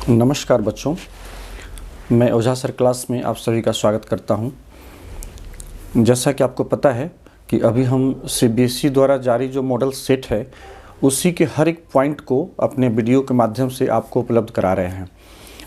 नमस्कार बच्चों, मैं ओझा सर क्लास में आप सभी का स्वागत करता हूं। जैसा कि आपको पता है कि अभी हम सीबीएसई द्वारा जारी जो मॉडल सेट है उसी के हर एक पॉइंट को अपने वीडियो के माध्यम से आपको उपलब्ध करा रहे हैं।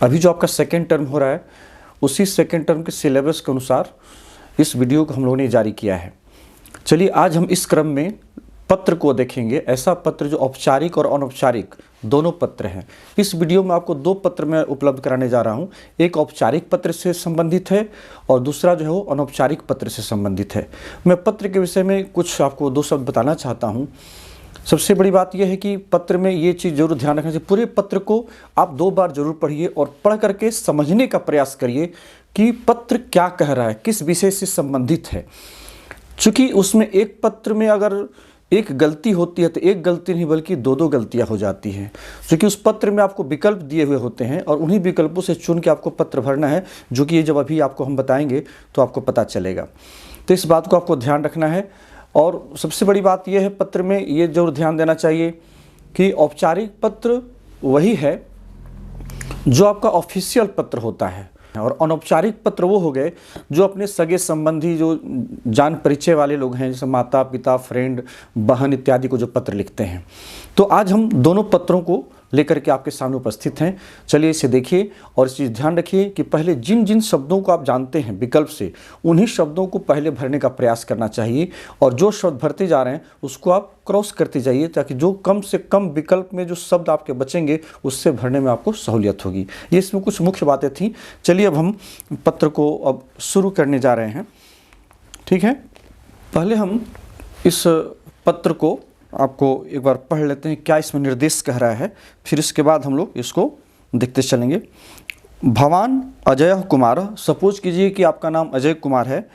अभी जो आपका सेकेंड टर्म हो रहा है उसी सेकेंड टर्म के सिलेबस के अनुसार इस वीडियो को हम लोगों ने जारी किया है। चलिए आज हम इस क्रम में पत्र को देखेंगे। ऐसा पत्र जो औपचारिक और अनौपचारिक दोनों पत्र हैं। इस वीडियो में आपको दो पत्र मैं उपलब्ध कराने जा रहा हूं। एक औपचारिक पत्र से संबंधित है और दूसरा जो है वो अनौपचारिक पत्र से संबंधित है। मैं पत्र के विषय में कुछ आपको दो शब्द बताना चाहता हूं। सबसे बड़ी बात यह है कि पत्र में ये चीज़ जरूर ध्यान रखना चाहिए, पूरे पत्र को आप 2 बार जरूर पढ़िए और पढ़ करके समझने का प्रयास करिए कि पत्र क्या कह रहा है, किस विषय से संबंधित है। चूँकि उसमें एक पत्र में अगर एक गलती होती है तो एक गलती नहीं बल्कि 2 गलतियां हो जाती हैं, क्योंकि उस पत्र में आपको विकल्प दिए हुए होते हैं और उन्हीं विकल्पों से चुन के आपको पत्र भरना है, जो कि ये जब अभी आपको हम बताएंगे तो आपको पता चलेगा। तो इस बात को आपको ध्यान रखना है। और सबसे बड़ी बात यह है, पत्र में ये जरूर ध्यान देना चाहिए कि औपचारिक पत्र वही है जो आपका ऑफिशियल पत्र होता है और अनौपचारिक पत्र वो हो गए जो अपने सगे संबंधी, जो जान परिचय वाले लोग हैं, जैसे माता पिता, फ्रेंड, बहन इत्यादि को जो पत्र लिखते हैं। तो आज हम दोनों पत्रों को लेकर के आपके सामने उपस्थित हैं। चलिए इसे देखिए और इस चीज़ ध्यान रखिए कि पहले जिन जिन शब्दों को आप जानते हैं विकल्प से, उन्हीं शब्दों को पहले भरने का प्रयास करना चाहिए और जो शब्द भरते जा रहे हैं उसको आप क्रॉस करते जाइए, ताकि जो कम से कम विकल्प में जो शब्द आपके बचेंगे उससे भरने में आपको सहूलियत होगी। ये इसमें कुछ मुख्य बातें थी। चलिए अब हम पत्र को अब शुरू करने जा रहे हैं। ठीक है, पहले हम इस पत्र को आपको एक बार पढ़ लेते हैं, क्या इसमें निर्देश कह रहा है, फिर इसके बाद हम लोग इसको देखते चलेंगे। भवान अजय कुमार, सपोज कीजिए कि आपका नाम अजय कुमार है।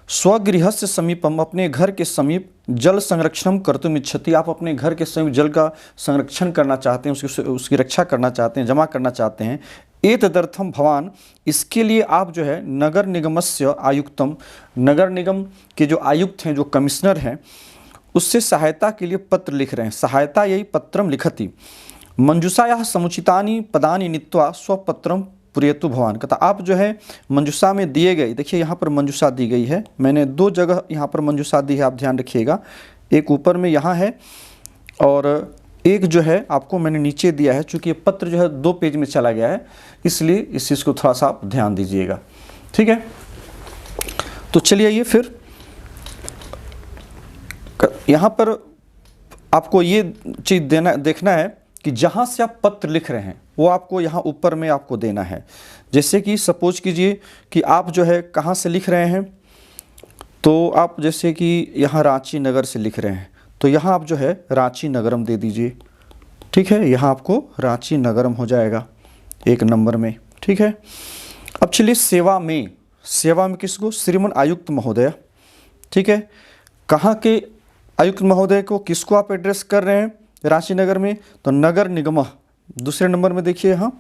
स्वगृहस्य समीपम, अपने घर के समीप जल संरक्षण कर्तुम इच्छति, आप अपने घर के समीप जल का संरक्षण करना चाहते हैं, उसकी रक्षा करना चाहते हैं, जमा करना चाहते हैं। एतदर्थम भवान, इसके लिए आप जो है नगर निगमस्य आयुक्तम, नगर निगम के जो आयुक्त हैं, जो कमिश्नर हैं, उससे सहायता के लिए पत्र लिख रहे हैं। सहायता यही पत्रम लिखति मंजूषायाः समुचितानि पदानि नीत्वा स्वपत्रम पूरयतु भवान। कहता आप जो है मंजूषा में दिए गए, देखिए यहाँ पर मंजूषा दी गई है, मैंने 2 जगह यहाँ पर मंजूषा दी है, आप ध्यान रखिएगा। एक ऊपर में यहाँ है और एक जो है आपको मैंने नीचे दिया है। चूँकि ये पत्र जो है 2 पेज में चला गया है, इसलिए इस चीज़ को थोड़ा सा आप ध्यान दीजिएगा। ठीक है, तो चलिए ये फिर यहाँ पर आपको ये चीज़ देखना है कि जहाँ से आप पत्र लिख रहे हैं वो आपको यहाँ ऊपर में आपको देना है। जैसे कि सपोज कीजिए कि आप जो है कहाँ से लिख रहे हैं, तो आप जैसे कि यहाँ रांची नगर से लिख रहे हैं, तो यहाँ आप जो है रांची नगरम दे दीजिए। ठीक है, यहाँ आपको रांची नगरम हो जाएगा 1 नंबर में। ठीक है, अब चलिए सेवा में किसको, श्रीमान आयुक्त महोदय। ठीक है, कहाँ के आयुक्त महोदय को, किसको आप एड्रेस कर रहे हैं रांची नगर में, तो नगर निगम। दूसरे नंबर में देखिए यहाँ,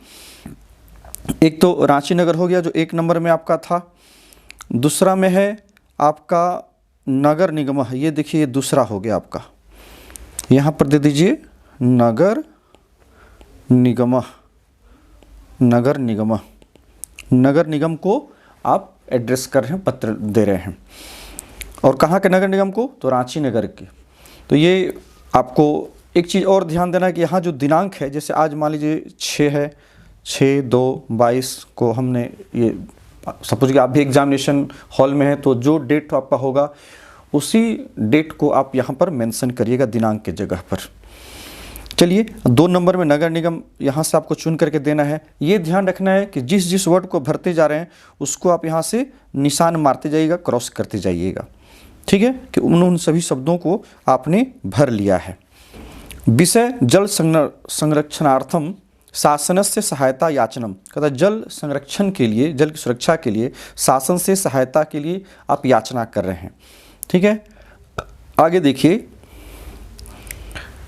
एक तो रांची नगर हो गया जो 1 नंबर में आपका था, दूसरा में है आपका नगर निगम, ये देखिए ये दूसरा हो गया आपका। यहाँ पर दे दीजिए नगर निगम, नगर निगम, नगर निगम को आप एड्रेस कर रहे हैं, पत्र दे रहे हैं। और कहाँ के नगर निगम को, तो रांची नगर के। तो ये आपको एक चीज़ और ध्यान देना है कि यहाँ जो दिनांक है, जैसे आज मान लीजिए 6 है, 6/2/22 को हमने ये सपोज कि आप भी एग्जामिनेशन हॉल में है, तो जो डेट आपका होगा उसी डेट को आप यहाँ पर मेंशन करिएगा दिनांक के जगह पर। चलिए 2 नंबर में नगर निगम, यहाँ से आपको चुन करके देना है। ये ध्यान रखना है कि जिस जिस वर्ड को भरते जा रहे हैं उसको आप यहाँ से निशान मारते जाइएगा, क्रॉस करते जाइएगा। ठीक है, कि उन सभी शब्दों को आपने भर लिया है। विषय जल संरक्षणार्थम शासन से सहायता याचनम, कहता जल संरक्षण के लिए, जल की सुरक्षा के लिए शासन से सहायता के लिए आप याचना कर रहे हैं। ठीक है, आगे देखिए,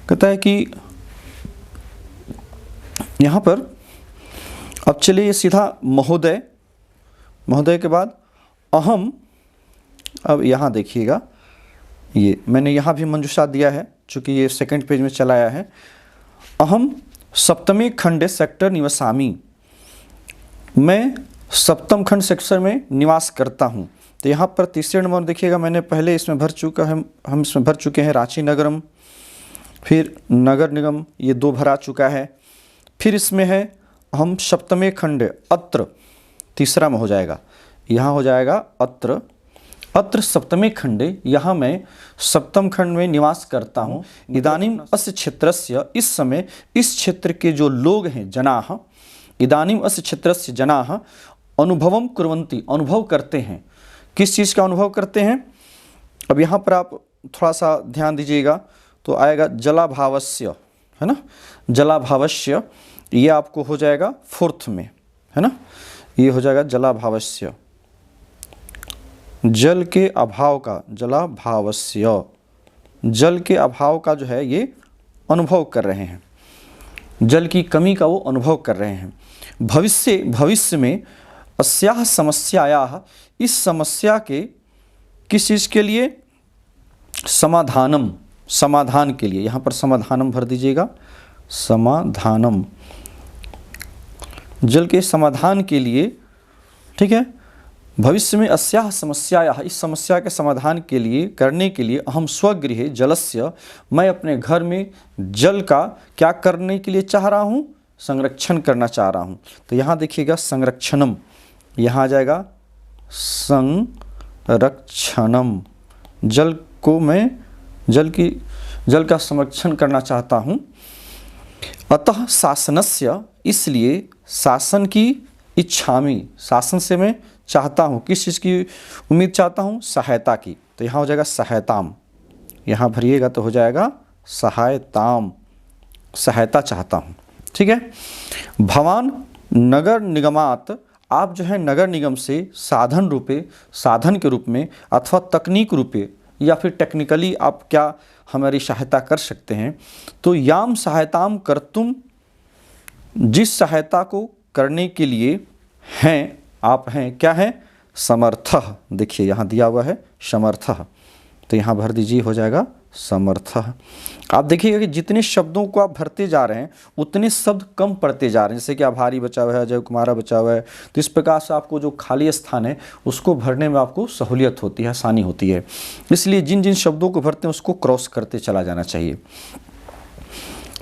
कहता है कि यहाँ पर अब चलिए सीधा महोदय, महोदय के बाद अहम। अब यहाँ देखिएगा, ये मैंने यहाँ भी मंजूषा दिया है, चूँकि ये 2nd पेज में चला आया है। अहम 7वें खंडे सेक्टर निवसामी, मैं सप्तम खंड सेक्शन में निवास करता हूँ। तो यहाँ पर तीसरे नंबर देखिएगा, मैंने पहले इसमें भर चुका है, हम इसमें भर चुके हैं रांची नगरम, फिर नगर निगम, ये 2 भरा चुका है। फिर इसमें है हम सप्तमे खंड अत्र, तीसरा में हो जाएगा, यहाँ हो जाएगा अत्र, अत्र सप्तमे खंडे, यहाँ मैं सप्तम खंड में निवास करता हूँ। इदानीम अस्य क्षेत्रस्य, इस समय इस क्षेत्र के जो लोग हैं, जनाः, इदानीम अस्य क्षेत्रस्य जनाः अनुभवम कुर्वन्ति, अनुभव करते हैं। किस चीज़ का अनुभव करते हैं? अब यहाँ पर आप थोड़ा सा ध्यान दीजिएगा तो आएगा जलाभावस्य, है ना, जलाभावस्य, ये आपको हो जाएगा 4th में, है ना, ये हो जाएगा जलाभावस्य, जल के अभाव का, जलाभावस्य, जल के अभाव का जो है ये अनुभव कर रहे हैं, जल की कमी का वो अनुभव कर रहे हैं। भविष्य में अस्याह समस्यायाः, इस समस्या के किस चीज़ के लिए? समाधानम, समाधान के लिए, यहाँ पर समाधानम भर दीजिएगा, समाधानम, जल के समाधान के लिए, ठीक है। भविष्य में अस्याह समस्यायाः, इस समस्या के समाधान के लिए, करने के लिए, अहम स्वगृहे जलस्य, मैं अपने घर में जल का क्या करने के लिए चाह रहा हूँ? संरक्षण करना चाह रहा हूँ। तो यहाँ देखिएगा संरक्षणम, यहाँ आ जाएगा संरक्षणम, जल को मैं, जल का संरक्षण करना चाहता हूँ। अतः शासनस्य, इसलिए शासन की इच्छामि, शासन से मैं चाहता हूँ, किस चीज़ की उम्मीद चाहता हूँ? सहायता की। तो यहाँ हो जाएगा सहायताम, यहाँ भरिएगा तो हो जाएगा सहायताम, सहायता चाहता हूँ, ठीक है। भवान नगर निगमात, आप जो है नगर निगम से साधन रूपे, साधन के रूप में, अथवा तकनीक रूपे, या फिर टेक्निकली आप क्या हमारी सहायता कर सकते हैं। तो याम सहायताम कर्तुम, जिस सहायता को करने के लिए हैं, आप हैं, क्या है? समर्थः, देखिए यहाँ दिया हुआ है समर्थः, तो यहाँ भर दीजिए, हो जाएगा समर्थः। आप देखिएगा कि जितने शब्दों को आप भरते जा रहे हैं उतने शब्द कम पड़ते जा रहे हैं, जैसे कि आभारी बचा हुआ है, अजय कुमारा बचा हुआ है। तो इस प्रकार से आपको जो खाली स्थान है उसको भरने में आपको सहूलियत होती है, आसानी होती है। इसलिए जिन जिन शब्दों को भरते हैं उसको क्रॉस करते चला जाना चाहिए।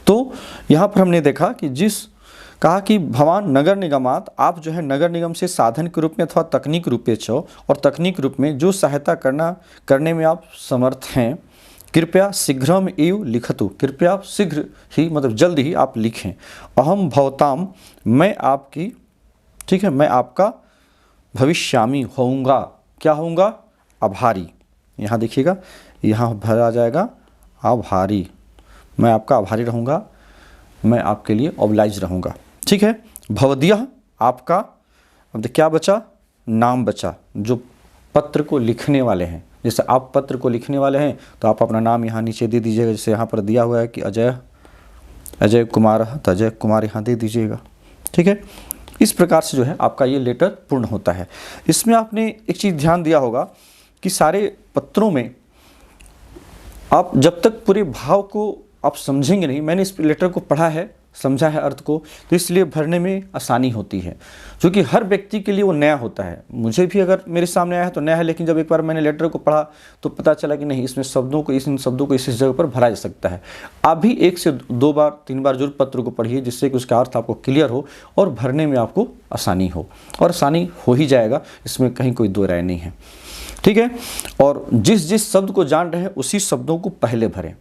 तो यहाँ पर हमने देखा कि कहा कि भवान नगर निगमात, आप जो है नगर निगम से साधन के रूप में अथवा तकनीक रूपे च, और तकनीक रूप में जो सहायता करने में आप समर्थ हैं, कृपया शीघ्रम एव लिखतु, कृपया शीघ्र ही, मतलब जल्द ही आप लिखें। अहम भवताम, मैं आपकी, ठीक है, मैं आपका भविष्यामी होऊंगा, क्या होऊंगा? आभारी। यहाँ देखिएगा, यहाँ भरा जाएगा आभारी, मैं आपका आभारी रहूँगा, मैं आपके लिए ऑब्लाइज रहूँगा, ठीक है। भवदीय, आपका, अब क्या बचा? नाम बचा, जो पत्र को लिखने वाले हैं। जैसे आप पत्र को लिखने वाले हैं तो आप अपना नाम यहाँ नीचे दे दीजिएगा। जैसे यहाँ पर दिया हुआ है कि अजय कुमार, तो अजय कुमार यहाँ दे दीजिएगा, ठीक है। इस प्रकार से जो है आपका ये लेटर पूर्ण होता है। इसमें आपने एक चीज़ ध्यान दिया होगा कि सारे पत्रों में आप जब तक पूरे भाव को आप समझेंगे नहीं, मैंने इस लेटर को पढ़ा है, समझा है अर्थ को, तो इसलिए भरने में आसानी होती है, क्योंकि हर व्यक्ति के लिए वो नया होता है। मुझे भी अगर मेरे सामने आया है तो नया है, लेकिन जब एक बार मैंने लेटर को पढ़ा तो पता चला कि नहीं, इसमें शब्दों को, इन शब्दों को इस जगह पर भरा जा सकता है। आप भी 1 से 2 बार 3 बार जरूर पत्र को पढ़िए, जिससे कि उसका अर्थ आपको क्लियर हो और भरने में आपको आसानी हो, और आसानी हो ही जाएगा, इसमें कहीं कोई दो राय नहीं है, ठीक है। और जिस शब्द को जान रहे हैं उसी शब्दों को पहले भरें।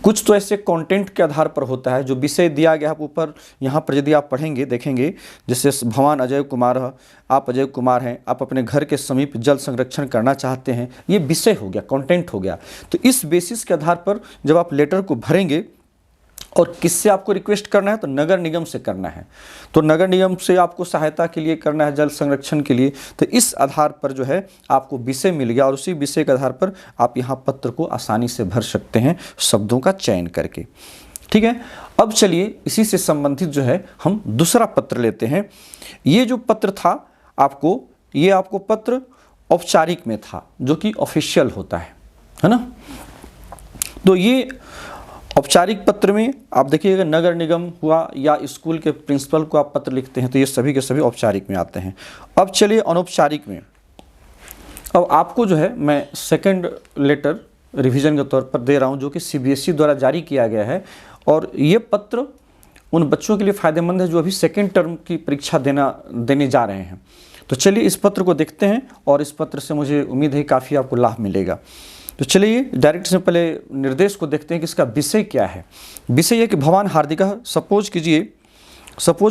कुछ तो ऐसे कंटेंट के आधार पर होता है, जो विषय दिया गया है ऊपर, यहाँ पर यदि आप पढ़ेंगे देखेंगे, जैसे भवान अजय कुमार, आप अजय कुमार हैं, आप अपने घर के समीप जल संरक्षण करना चाहते हैं, ये विषय हो गया, कंटेंट हो गया। तो इस बेसिस के आधार पर जब आप लेटर को भरेंगे, और किससे आपको रिक्वेस्ट करना है, तो नगर निगम से करना है, तो नगर निगम से आपको सहायता के लिए करना है, जल संरक्षण के लिए। तो इस आधार पर जो है आपको विषय मिल गया, और उसी विषय के आधार पर आप यहाँ पत्र को आसानी से भर सकते हैं, शब्दों का चयन करके, ठीक है। अब चलिए इसी से संबंधित जो है हम दूसरा पत्र लेते हैं। ये जो पत्र था आपको, ये आपको पत्र औपचारिक में था, जो कि ऑफिशियल होता है ना। तो ये औपचारिक पत्र में आप देखिएगा नगर निगम हुआ या स्कूल के प्रिंसिपल को आप पत्र लिखते हैं तो ये सभी के सभी औपचारिक में आते हैं। अब चलिए अनौपचारिक में। अब आपको जो है मैं सेकंड लेटर रिवीजन के तौर पर दे रहा हूँ जो कि सीबीएसई द्वारा जारी किया गया है, और ये पत्र उन बच्चों के लिए फ़ायदेमंद है जो अभी सेकेंड टर्म की परीक्षा देने जा रहे हैं। तो चलिए इस पत्र को देखते हैं और इस पत्र से मुझे उम्मीद है काफ़ी आपको लाभ मिलेगा। तो चलिए डायरेक्ट से पहले निर्देश को देखते हैं कि इसका विषय क्या है। विषय है कि भवान हार्दिकः, सपोज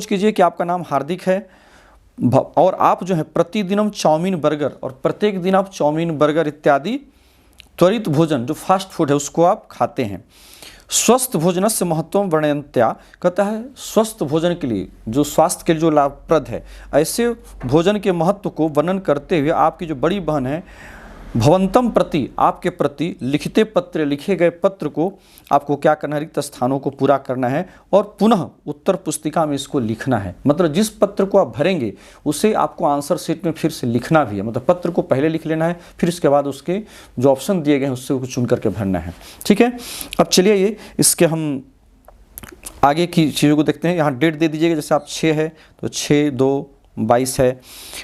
कीजिए कि आपका नाम हार्दिक है और आप जो है प्रतिदिनम चाउमीन बर्गर, और प्रत्येक दिन आप चाउमीन बर्गर इत्यादि त्वरित भोजन जो फास्ट फूड है उसको आप खाते हैं। स्वस्थ भोजन से महत्व वर्णयन्त्या, कहता है स्वस्थ भोजन के लिए जो स्वास्थ्य के लिए जो लाभप्रद है ऐसे भोजन के महत्व को वर्णन करते हुए आपकी जो बड़ी बहन है भवंतम प्रति, आपके प्रति लिखे गए पत्र को आपको क्या करना है, रिक्त स्थानों को पूरा करना है और पुनः उत्तर पुस्तिका में इसको लिखना है। मतलब जिस पत्र को आप भरेंगे उसे आपको आंसर शीट में फिर से लिखना भी है। मतलब पत्र को पहले लिख लेना है, फिर इसके बाद उसके जो ऑप्शन दिए गए हैं उससे चुन करके भरना है। ठीक है, अब चलिए ये इसके हम आगे की चीज़ों को देखते हैं। यहाँ डेट दे दीजिएगा, जैसे आप 6 है तो 6/2/22 है।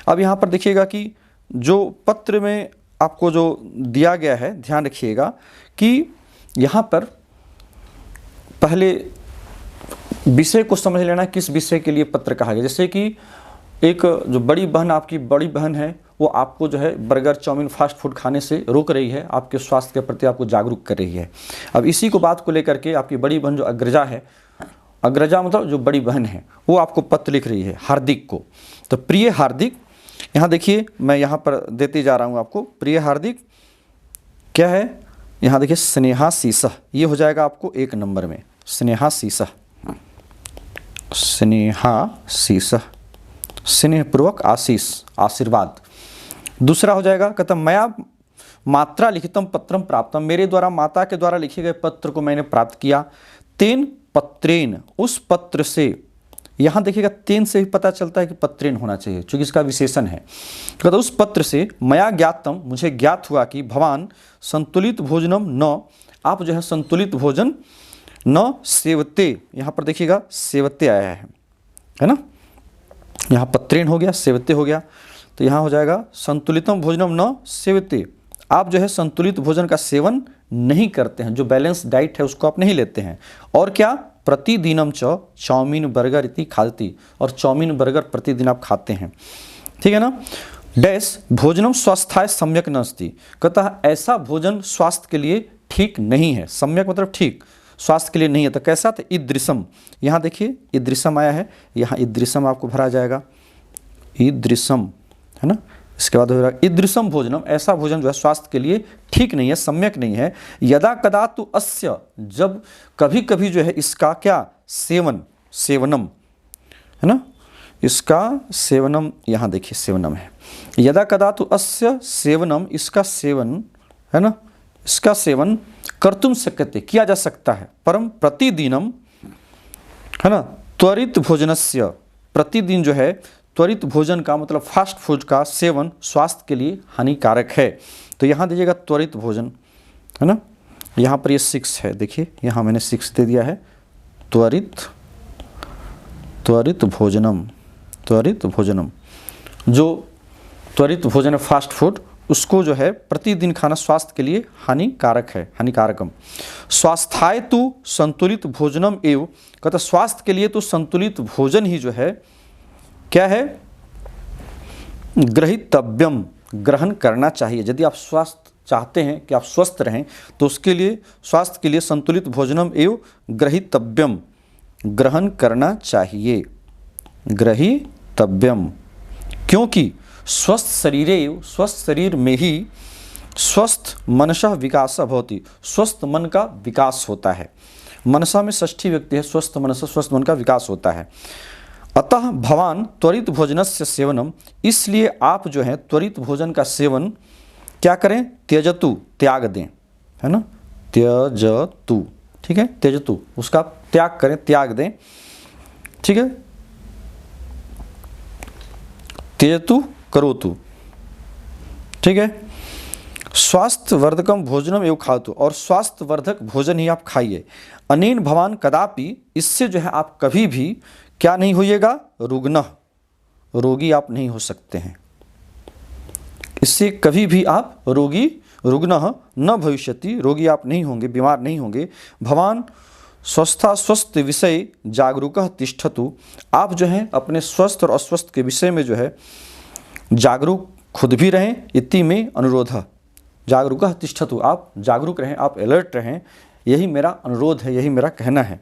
अब यहाँ पर देखिएगा कि जो पत्र में आपको जो दिया गया है, ध्यान रखिएगा कि यहाँ पर पहले विषय को समझ लेना किस विषय के लिए पत्र कहा गया। जैसे कि एक जो बड़ी बहन, आपकी बड़ी बहन है वो आपको जो है बर्गर चाउमीन फास्ट फूड खाने से रोक रही है, आपके स्वास्थ्य के प्रति आपको जागरूक कर रही है। अब इसी को बात को लेकर के आपकी बड़ी बहन जो अग्रजा है, अग्रजा मतलब जो बड़ी बहन है, वो आपको पत्र लिख रही है हार्दिक को। तो प्रिय हार्दिक, यहाँ देखिए मैं यहाँ पर देते जा रहा हूँ आपको, प्रिय हार्दिक क्या है, यहाँ देखिए स्नेहाशीषः, ये हो जाएगा आपको 1 नंबर में, स्नेहाशीषः, स्नेहपूर्वक आशीष, आशीर्वाद। दूसरा हो जाएगा, कहता मया मात्रा लिखितम पत्रम प्राप्तम, मेरे द्वारा माता के द्वारा लिखे गए पत्र को मैंने प्राप्त किया। तेन पत्रेन, उस पत्र से, यहाँ देखिएगा तेन से भी पता चलता है कि पत्रेन होना चाहिए क्योंकि इसका विशेषण है। तो उस पत्र से मया ज्ञातम, मुझे ज्ञात हुआ कि भवान संतुलित भोजनम न, आप जो है संतुलित भोजन न सेवते, यहाँ पर देखिएगा सेवते आया है ना, यहाँ पत्रेन हो गया, सेवते हो गया, तो यहाँ हो जाएगा संतुलितम भोजनम न सेवते, आप जो है संतुलित भोजन का सेवन नहीं करते हैं, जो बैलेंस डाइट है उसको आप नहीं लेते हैं। और क्या, प्रतिदिनम च चाउमीन बर्गर इति खादती, और चाउमीन बर्गर प्रतिदिन आप खाते हैं। ठीक है ना। डैश भोजनम स्वास्थ्याय सम्यक नास्ति, कहता है ऐसा भोजन स्वास्थ्य के लिए ठीक नहीं है। सम्यक मतलब ठीक, स्वास्थ्य के लिए नहीं है। तो कैसा, तो ईदृशम, यहाँ देखिए ईदृशम आया है, यहाँ ईदृशम आपको भरा जाएगा, ईदृशम है ना। इसके बाद हो रहा ईदृशम भोजनम, ऐसा भोजन जो है स्वास्थ्य के लिए ठीक नहीं है, सम्यक नहीं है। यदा कदा तु अस्य, जब कभी कभी जो है इसका क्या सेवनम है ना, इसका सेवनम, यहाँ देखिए सेवनम है। यदा कदा तु अस्य सेवनम, इसका सेवन है ना, इसका सेवन कर्तुम शक्यते, किया जा सकता है। परम प्रतिदिनम है ना, त्वरित भोजनस्य, प्रतिदिन जो है त्वरित भोजन का मतलब फास्ट फूड का सेवन स्वास्थ्य के लिए हानिकारक है। तो यहाँ दीजिएगा त्वरित भोजन है ना, यहाँ पर ये 6 है, देखिए यहाँ मैंने 6 दे दिया है। त्वरित भोजनम, जो त्वरित भोजन है फास्ट फूड, उसको जो है प्रतिदिन खाना स्वास्थ्य के लिए हानिकारक है, हानिकारकम। स्वास्थ्याय तु संतुलित भोजनम एव, कहता स्वास्थ्य के लिए तो संतुलित भोजन ही जो है क्या है, ग्रहीतव्यम, ग्रहण करना चाहिए। यदि आप स्वास्थ्य चाहते हैं कि आप स्वस्थ रहें तो उसके लिए, स्वास्थ्य के लिए संतुलित भोजनम एवं ग्रहीतव्यम, ग्रहण करना चाहिए, ग्रहीतव्यम। क्योंकि स्वस्थ शरीरे, स्वस्थ शरीर में ही स्वस्थ मनसः विकासः भवति, स्वस्थ मन का विकास होता है। मनसा में षष्ठी व्यक्ति है, स्वस्थ मनसा, स्वस्थ मन का विकास होता है। अतः भवान त्वरित भोजनस्य सेवनम, इसलिए आप जो है त्वरित भोजन का सेवन क्या करें, त्यजतु, त्याग दें है ना, त्यजतु, ठीक है, त्यजतु, उसका त्याग करें, त्याग दें, ठीक है, त्यजतु करोतु, ठीक है। स्वास्थ्यवर्धकम भोजनम एवं खातु, और स्वास्थ्यवर्धक भोजन ही आप खाइए। अनेन भवान कदापि, इससे जो है आप कभी भी क्या नहीं होइएगा, रुग्ण, रोगी आप नहीं हो सकते हैं। इससे कभी भी आप रुग्ण न भविष्यति, रोगी आप नहीं होंगे, बीमार नहीं होंगे। भवान स्वस्थ विषय जागरूकः तिष्ठतु, आप जो हैं अपने स्वस्थ और अस्वस्थ के विषय में जो है जागरूक खुद भी रहें। इति में अनुरोध, जागरूकः तिष्ठतु, आप जागरूक रहें, आप अलर्ट रहें, यही मेरा अनुरोध है, यही मेरा कहना है।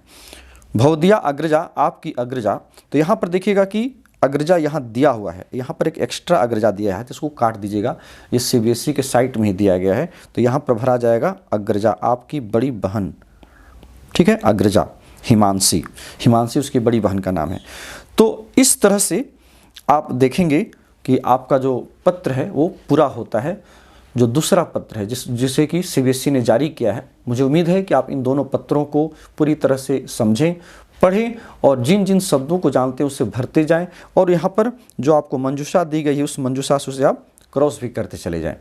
भवदीया अग्रजा, आपकी अग्रजा, तो यहाँ पर देखिएगा कि अग्रजा यहाँ दिया हुआ है, यहाँ पर एक एक्स्ट्रा अग्रजा दिया है तो इसको काट दीजिएगा, ये सीबीएसई के साइट में ही दिया गया है, तो यहाँ पर भरा जाएगा अग्रजा, आपकी बड़ी बहन, ठीक है, अग्रजा हिमांशी, हिमांशी उसकी बड़ी बहन का नाम है। तो इस तरह से आप देखेंगे कि आपका जो पत्र है वो पूरा होता है। जो दूसरा पत्र है जिसे कि सीबीएसई ने जारी किया है, मुझे उम्मीद है कि आप इन दोनों पत्रों को पूरी तरह से समझें, पढ़ें और जिन जिन शब्दों को जानते हैं उसे भरते जाएं, और यहाँ पर जो आपको मंजूषा दी गई है उस मंजूषा से आप क्रॉस भी करते चले जाएं।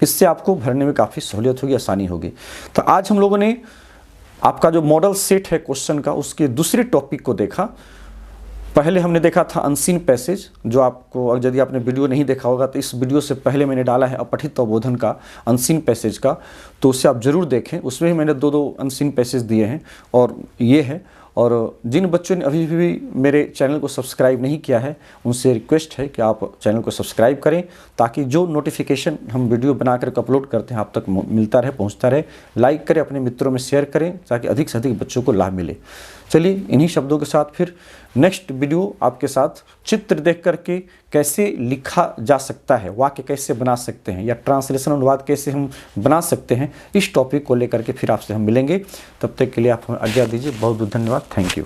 इससे आपको भरने में काफ़ी सहूलियत होगी, आसानी होगी। तो आज हम लोगों ने आपका जो मॉडल सेट है क्वेश्चन का, उसके दूसरे टॉपिक को देखा। पहले हमने देखा था अनसीन पैसेज, जो आपको, यदि आपने वीडियो नहीं देखा होगा तो इस वीडियो से पहले मैंने डाला है अपठित अवबोधन का, अनसीन पैसेज का, तो उसे आप ज़रूर देखें। उसमें ही मैंने दो अनसीन पैसेज दिए हैं और ये है। और जिन बच्चों ने अभी भी मेरे चैनल को सब्सक्राइब नहीं किया है, उनसे रिक्वेस्ट है कि आप चैनल को सब्सक्राइब करें, ताकि जो नोटिफिकेशन हम वीडियो बनाकर अपलोड करते हैं आप तक मिलता रहे, पहुंचता रहे। लाइक करें, अपने मित्रों में शेयर करें, ताकि अधिक से अधिक बच्चों को लाभ मिले। चलिए, इन्हीं शब्दों के साथ फिर नेक्स्ट वीडियो आपके साथ चित्र देख करके कैसे लिखा जा सकता है, वाक्य कैसे बना सकते हैं, या ट्रांसलेशन अनुवाद कैसे हम बना सकते हैं, इस टॉपिक को लेकर के फिर आपसे हम मिलेंगे। तब तक के लिए आप हमें आज्ञा दीजिए। बहुत बहुत धन्यवाद। Thank you.